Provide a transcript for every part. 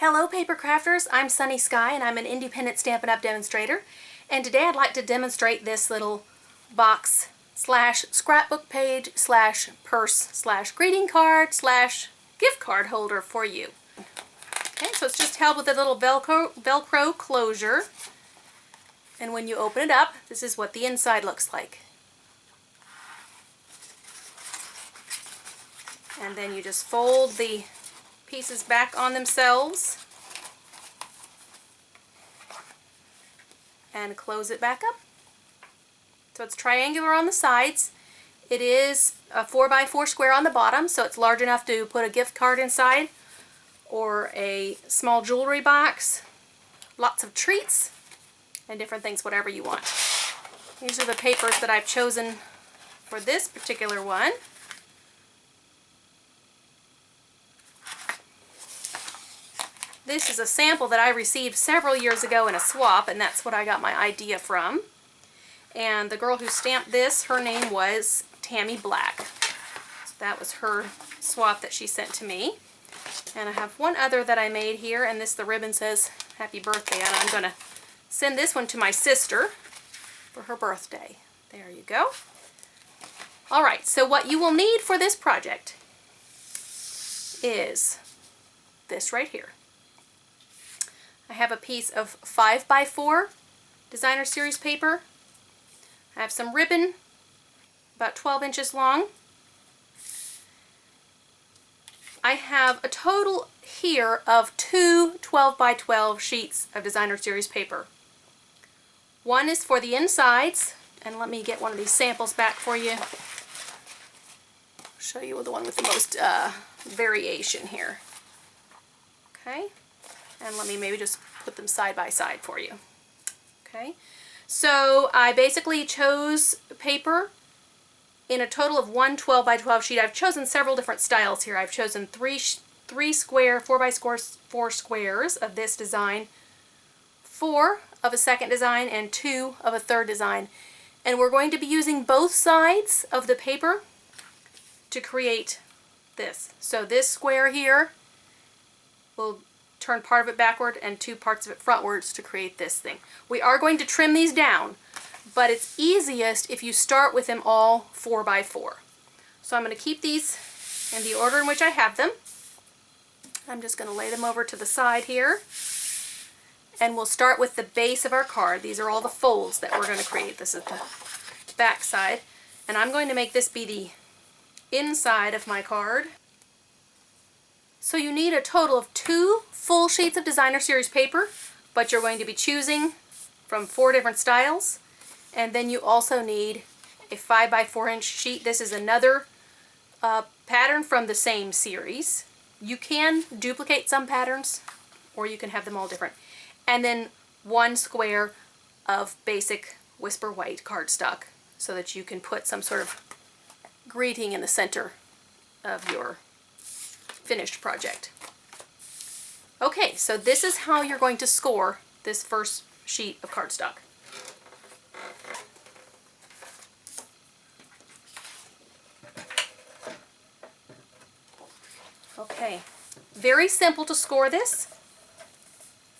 Hello paper crafters, I'm Sunny Sky and I'm an independent Stampin' Up! Demonstrator, and today I'd like to demonstrate this little box slash scrapbook page slash purse slash greeting card slash gift card holder for you. Okay, so it's just held with a little Velcro closure, and when you open it up, this is what the inside looks like. And then you just fold the pieces back on themselves and close it back up. So it's triangular on the sides. It is a 4x4 square on the bottom, so it's large enough to put a gift card inside or a small jewelry box, lots of treats, and different things, whatever you want. These are the papers that I've chosen for this particular one. This is a sample that I received several years ago in a swap, and that's what I got my idea from. And the girl who stamped this, her name was Tammy Black. So that was her swap that she sent to me. And I have one other that I made here, and the ribbon says happy birthday, and I'm going to send this one to my sister for her birthday. There you go. Alright, so what you will need for this project is this right here. I have a piece of 5x4 designer series paper. I have some ribbon, about 12 inches long. I have a total here of two 12x12 sheets of designer series paper. One is for the insides, and let me get one of these samples back for you. I'll show you the one with the most variation here. Okay. And let me maybe just put them side by side for you. Okay, so I basically chose paper in a total of one 12x12 sheet. I've chosen several different styles here. I've chosen three square 4x4 squares of this design, 4 of a second design, and 2 of a third design. And we're going to be using both sides of the paper to create this. So this square here will turn part of it backward and 2 parts of it frontwards to create this thing. We are going to trim these down, but it's easiest if you start with them all 4x4. So I'm going to keep these in the order in which I have them. I'm just going to lay them over to the side here, and we'll start with the base of our card. These are all the folds that we're going to create. This is the back side, and I'm going to make this be the inside of my card. So you need a total of 2 full sheets of designer series paper, but you're going to be choosing from 4 different styles. And then you also need a 5x4 inch sheet. This is another pattern from the same series. You can duplicate some patterns, or you can have them all different. And then 1 square of basic Whisper White cardstock, so that you can put some sort of greeting in the center of your finished project. Okay, so this is how you're going to score this first sheet of cardstock. Okay, very simple to score this.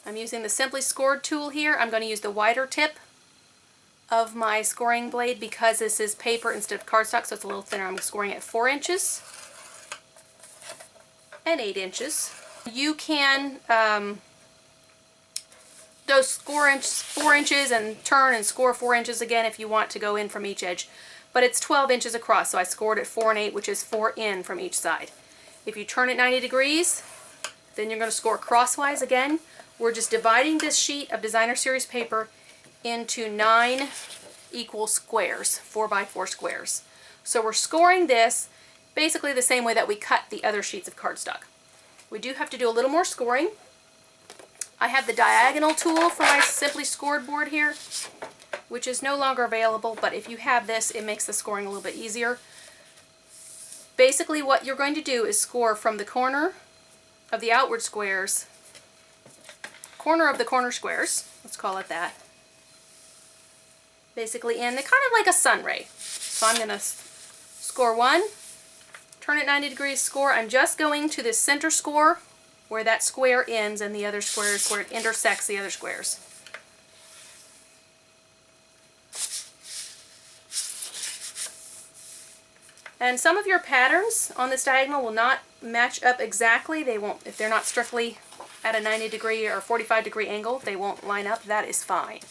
I'm using the Simply Scored tool here. I'm going to use the wider tip of my scoring blade because this is paper instead of cardstock, so it's a little thinner. I'm scoring at 4 inches. And 8 inches. You can score 4 inches and turn and score 4 inches again if you want to go in from each edge. But it's 12 inches across, so I scored at 4 and 8, which is 4 in from each side. If you turn it 90 degrees, then you're going to score crosswise again. We're just dividing this sheet of designer series paper into 9 equal squares, 4x4 squares. So we're scoring this basically the same way that we cut the other sheets of cardstock. We do have to do a little more scoring. I have the diagonal tool for my Simply Scored board here, which is no longer available, but if you have this, it makes the scoring a little bit easier. Basically what you're going to do is score from the corner of the outward squares, corner of the corner squares, let's call it that, basically in the kind of like a sun ray. So I'm going to score 1, turn it 90 degrees, score. I'm just going to the center score where that square ends and the other squares, where it intersects the other squares. And some of your patterns on this diagonal will not match up exactly. They won't, if they're not strictly at a 90-degree or 45-degree angle, they won't line up. That is fine.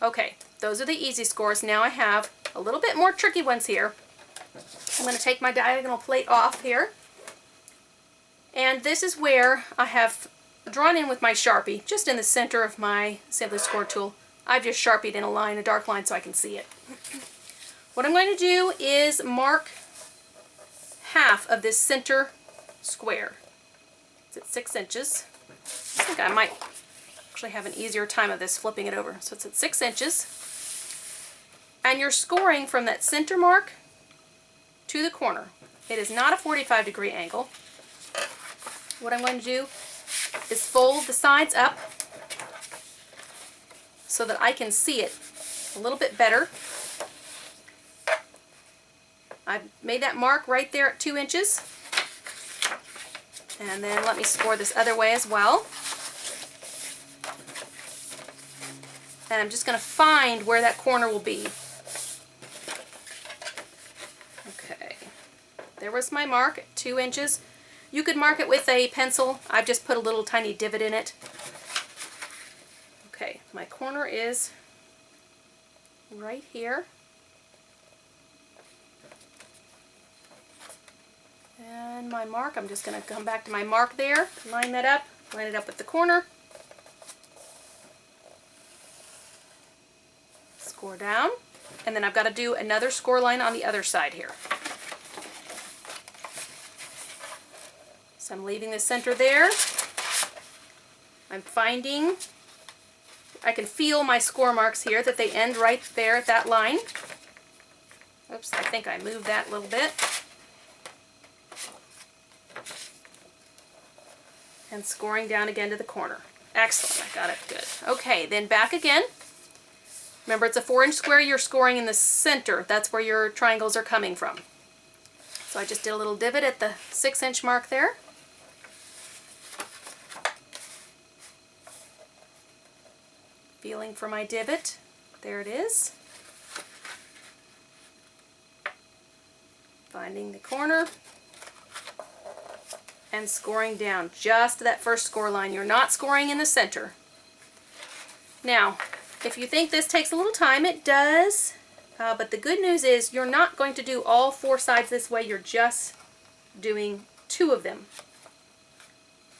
Okay, those are the easy scores. Now I have a little bit more tricky ones here. I'm going to take my diagonal plate off here. And this is where I have drawn in with my Sharpie, just in the center of my Simply Score tool. I've just Sharpied in a line, a dark line, so I can see it. What I'm going to do is mark half of this center square. It's at 6 inches. I think I might actually have an easier time of this flipping it over. So it's at 6 inches. And you're scoring from that center mark to the corner. It is not a 45-degree angle. What I'm going to do is fold the sides up so that I can see it a little bit better. I've made that mark right there at 2 inches. And then let me score this other way as well. And I'm just going to find where that corner will be. Okay, there was my mark at 2 inches. You could mark it with a pencil. I've just put a little tiny divot in it. Okay, my corner is right here. And my mark, I'm just going to come back to my mark there, line that up, line it up with the corner. Score down, and then I've got to do another score line on the other side here. So I'm leaving the center there. I'm finding, I can feel my score marks here, that they end right there at that line. Oops, I think I moved that a little bit. And scoring down again to the corner. Excellent, I got it good. Okay, then back again. Remember, it's a 4-inch square, you're scoring in the center. That's where your triangles are coming from. So I just did a little divot at the 6-inch mark there. Feeling for my divot. There it is. Finding the corner. And scoring down just to that first score line. You're not scoring in the center. Now, if you think this takes a little time, it does. But the good news is you're not going to do all 4 sides this way. You're just doing 2 of them.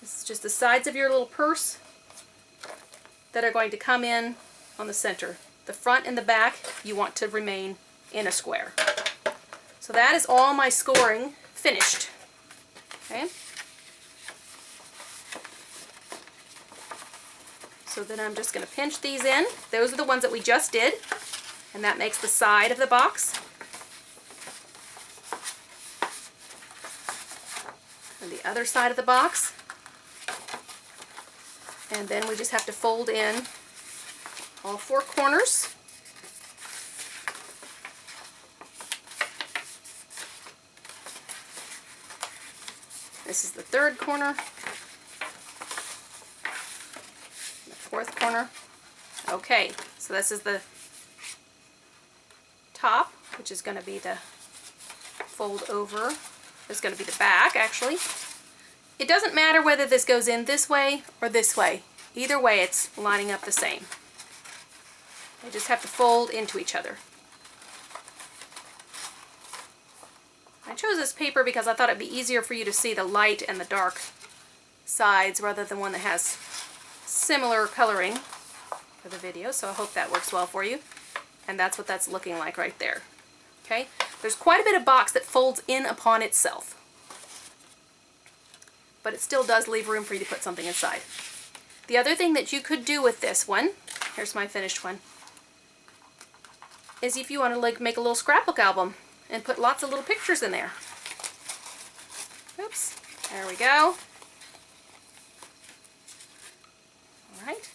This is just the sides of your little purse that are going to come in on the center. The front and the back you want to remain in a square. So that is all my scoring finished. Okay. So then I'm just going to pinch these in. Those are the ones that we just did, and that makes the side of the box. And the other side of the box. And then we just have to fold in all 4 corners. This is the 3rd corner. 4th corner. Okay, so this is the top, which is going to be the fold over. It's going to be the back, actually. It doesn't matter whether this goes in this way or this way. Either way, it's lining up the same. They just have to fold into each other. I chose this paper because I thought it'd be easier for you to see the light and the dark sides rather than one that has similar coloring for the video, so I hope that works well for you. And that's what that's looking like right there. Okay, there's quite a bit of box that folds in upon itself, but it still does leave room for you to put something inside. The other thing that you could do with this one, here's my finished one, is if you want to like make a little scrapbook album and put lots of little pictures in there. Oops, there we go. Alright.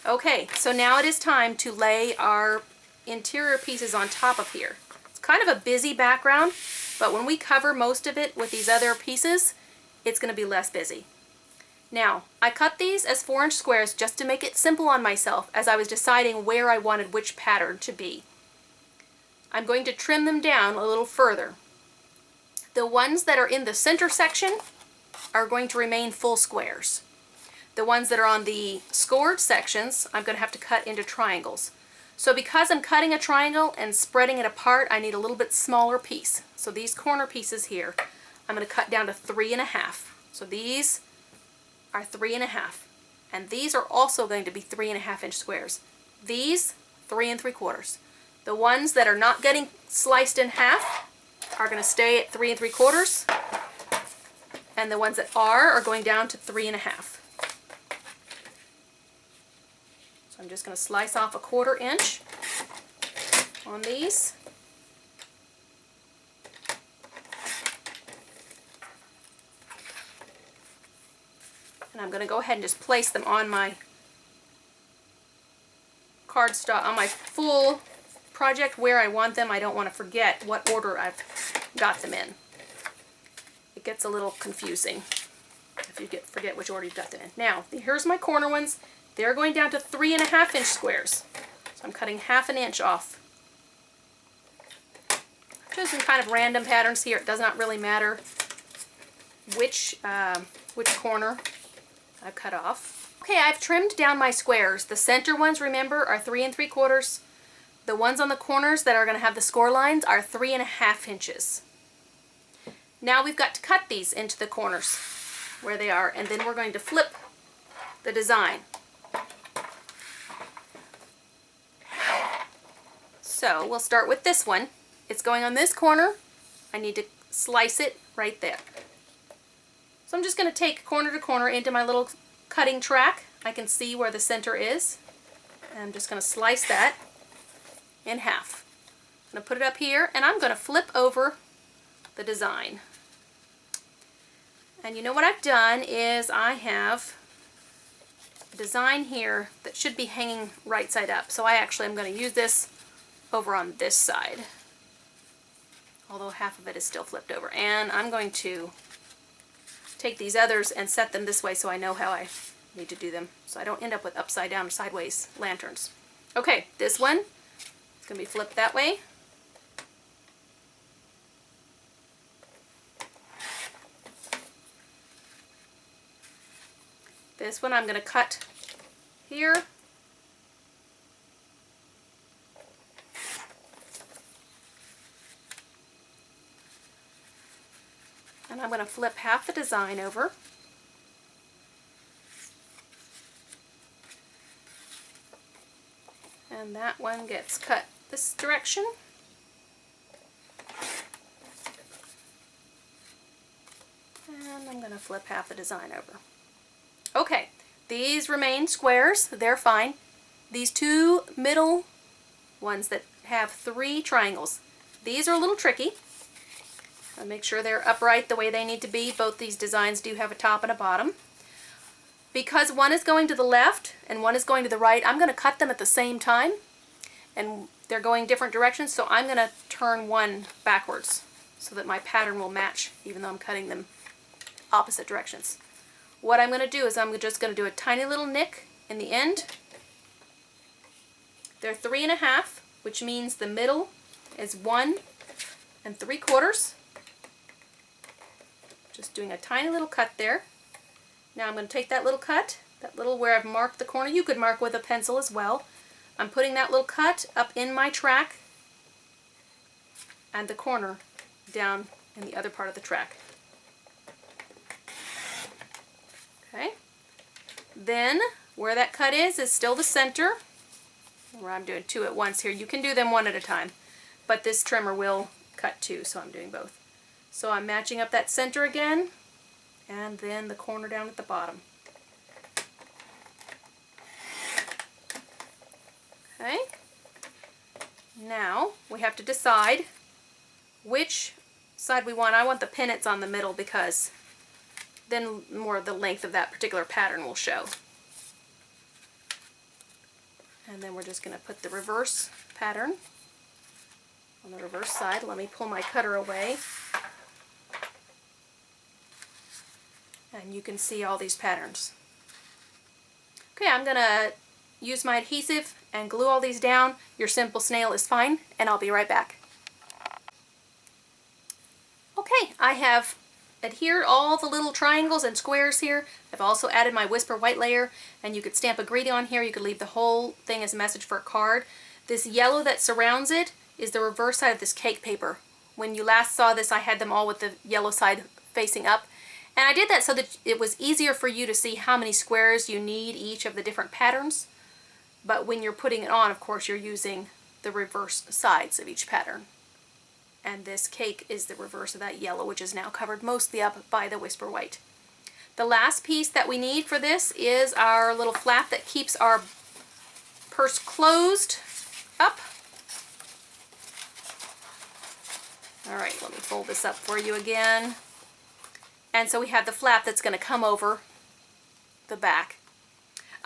Okay, so now it is time to lay our interior pieces on top of here. It's kind of a busy background, but when we cover most of it with these other pieces, it's going to be less busy. Now, I cut these as 4-inch squares just to make it simple on myself as I was deciding where I wanted which pattern to be. I'm going to trim them down a little further. The ones that are in the center section are going to remain full squares. The ones that are on the scored sections, I'm going to have to cut into triangles. So because I'm cutting a triangle and spreading it apart, I need a little bit smaller piece. So these corner pieces here, I'm going to cut down to 3.5. So these are 3.5. And these are also going to be 3.5-inch squares. These, 3 3/4. The ones that are not getting sliced in half are going to stay at 3 3/4. And the ones that are going down to 3.5. So I'm just going to slice off a 1/4 inch on these. And I'm going to go ahead and just place them on my cardstock, on my full project where I want them. I don't want to forget what order I've got them in. It gets a little confusing if you forget which order you've got them in. Now, here's my corner ones. They're going down to 3.5-inch squares. So I'm cutting 1/2 inch off. I'm choosing kind of random patterns here. It does not really matter which corner I've cut off. Okay, I've trimmed down my squares. The center ones, remember, are 3 3/4. The ones on the corners that are going to have the score lines are 3.5 inches. Now we've got to cut these into the corners where they are, and then we're going to flip the design. So we'll start with this one. It's going on this corner. I need to slice it right there. So I'm just going to take corner to corner into my little cutting track. I can see where the center is. And I'm just going to slice that in half. I'm going to put it up here, and I'm going to flip over the design. And you know what I've done is I have a design here that should be hanging right side up. So I actually am going to use this over on this side, although half of it is still flipped over. And I'm going to take these others and set them this way so I know how I need to do them, so I don't end up with upside down or sideways lanterns. Okay, this one is going to be flipped that way. This one I'm going to cut here. And I'm going to flip half the design over. And that one gets cut this direction. And I'm going to flip half the design over. Okay, these remain squares. They're fine. These two middle ones that have 3 triangles, these are a little tricky. I'll make sure they're upright the way they need to be. Both these designs do have a top and a bottom. Because one is going to the left and one is going to the right, I'm going to cut them at the same time. And they're going different directions, so I'm going to turn one backwards so that my pattern will match, even though I'm cutting them opposite directions. What I'm going to do is I'm just going to do a tiny little nick in the end. They're 3.5, which means the middle is 1 3/4. Just doing a tiny little cut there. Now I'm going to take that little cut, that little where I've marked the corner. You could mark with a pencil as well. I'm putting that little cut up in my track and the corner down in the other part of the track. Okay. Then where that cut is still the center. Where I'm doing 2 at once here. You can do them one at a time, but this trimmer will cut 2, so I'm doing both. So I'm matching up that center again, and then the corner down at the bottom. Okay. Now we have to decide which side we want. I want the pinnets on the middle because then more of the length of that particular pattern will show. And then we're just going to put the reverse pattern on the reverse side. Let me pull my cutter away. And you can see all these patterns. Okay, I'm gonna use my adhesive and glue all these down. Your simple snail is fine, and I'll be right back. Okay, I have adhered all the little triangles and squares here. I've also added my Whisper white layer, and you could stamp a greeting on here. You could leave the whole thing as a message for a card. This yellow that surrounds it is the reverse side of this cake paper. When you last saw this, I had them all with the yellow side facing up. And I did that so that it was easier for you to see how many squares you need each of the different patterns. But when you're putting it on, of course, you're using the reverse sides of each pattern. And this cake is the reverse of that yellow, which is now covered mostly up by the Whisper white. The last piece that we need for this is our little flap that keeps our purse closed up. All right, let me fold this up for you again. And so we have the flap that's going to come over the back.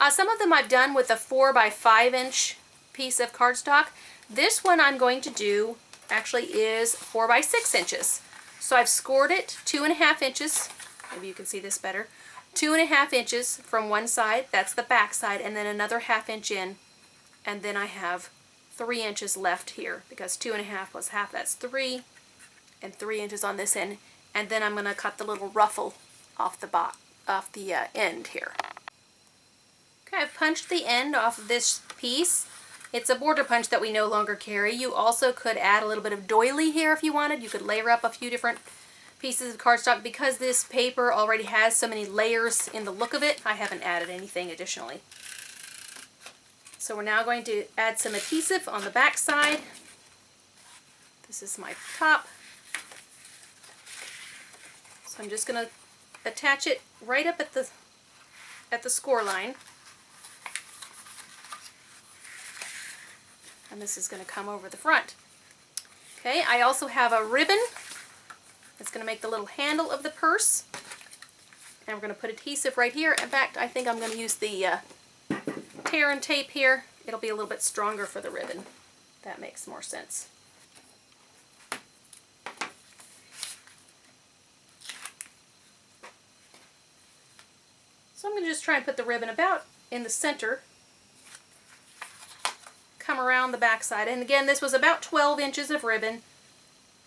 Some of them I've done with a 4 by 5 inch piece of cardstock. This one I'm going to do actually is 4 by 6 inches. So I've scored it 2.5 inches. Maybe you can see this better. 2.5 inches from one side, that's the back side, and then another 1/2 inch in. And then I have 3 inches left here because 2.5 plus half, that's 3, and 3 inches on this end. And then I'm going to cut the little ruffle off the end here. Okay, I've punched the end off of this piece. It's a border punch that we no longer carry. You also could add a little bit of doily here if you wanted. You could layer up a few different pieces of cardstock. Because this paper already has so many layers in the look of it, I haven't added anything additionally. So we're now going to add some adhesive on the back side. This is my top. So I'm just going to attach it right up at the score line. And this is going to come over the front. Okay, I also have a ribbon that's going to make the little handle of the purse. And we're going to put adhesive right here. In fact, I think I'm going to use the tear and tape here. It'll be a little bit stronger for the ribbon. That makes more sense. So I'm going to just try and put the ribbon about in the center. Come around the back side. And again, this was about 12 inches of ribbon.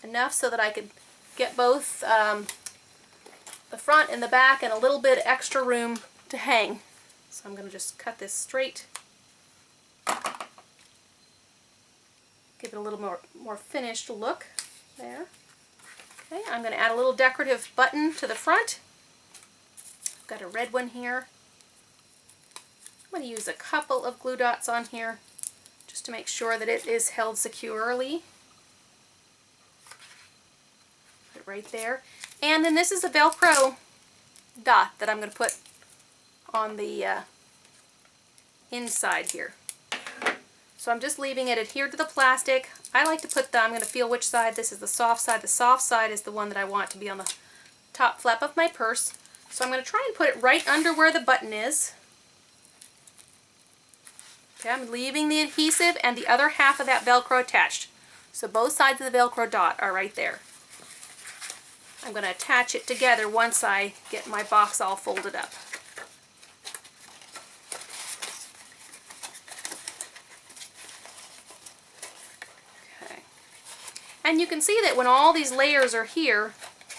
Enough so that I could get both the front and the back and a little bit extra room to hang. So I'm going to just cut this straight. Give it a little more finished look there. Okay, I'm going to add a little decorative button to the front. Got a red one here. I'm going to use a couple of glue dots on here just to make sure that it is held securely. Put it right there. And then this is a Velcro dot that I'm going to put on the inside here. So I'm just leaving it adhered to the plastic. I like to put I'm going to feel which side. This is the soft side. The soft side is the one that I want to be on the top flap of my purse. So I'm going to try and put it right under where the button is. Okay, I'm leaving the adhesive and the other half of that Velcro attached. So both sides of the Velcro dot are right there. I'm going to attach it together once I get my box all folded up. Okay. And you can see that when all these layers are here,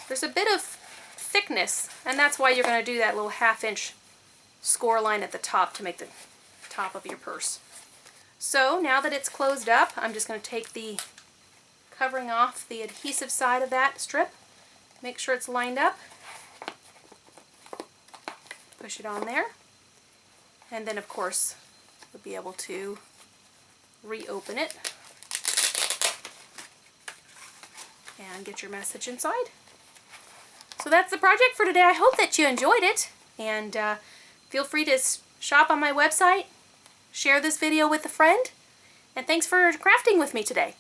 there's a bit of thickness, and that's why you're going to do that little 1/2 inch score line at the top to make the top of your purse. So now that it's closed up, I'm just going to take the covering off the adhesive side of that strip, make sure it's lined up, push it on there, and then of course you'll be able to reopen it and get your message inside. So that's the project for today. I hope that you enjoyed it, and feel free to shop on my website, share this video with a friend, and thanks for crafting with me today.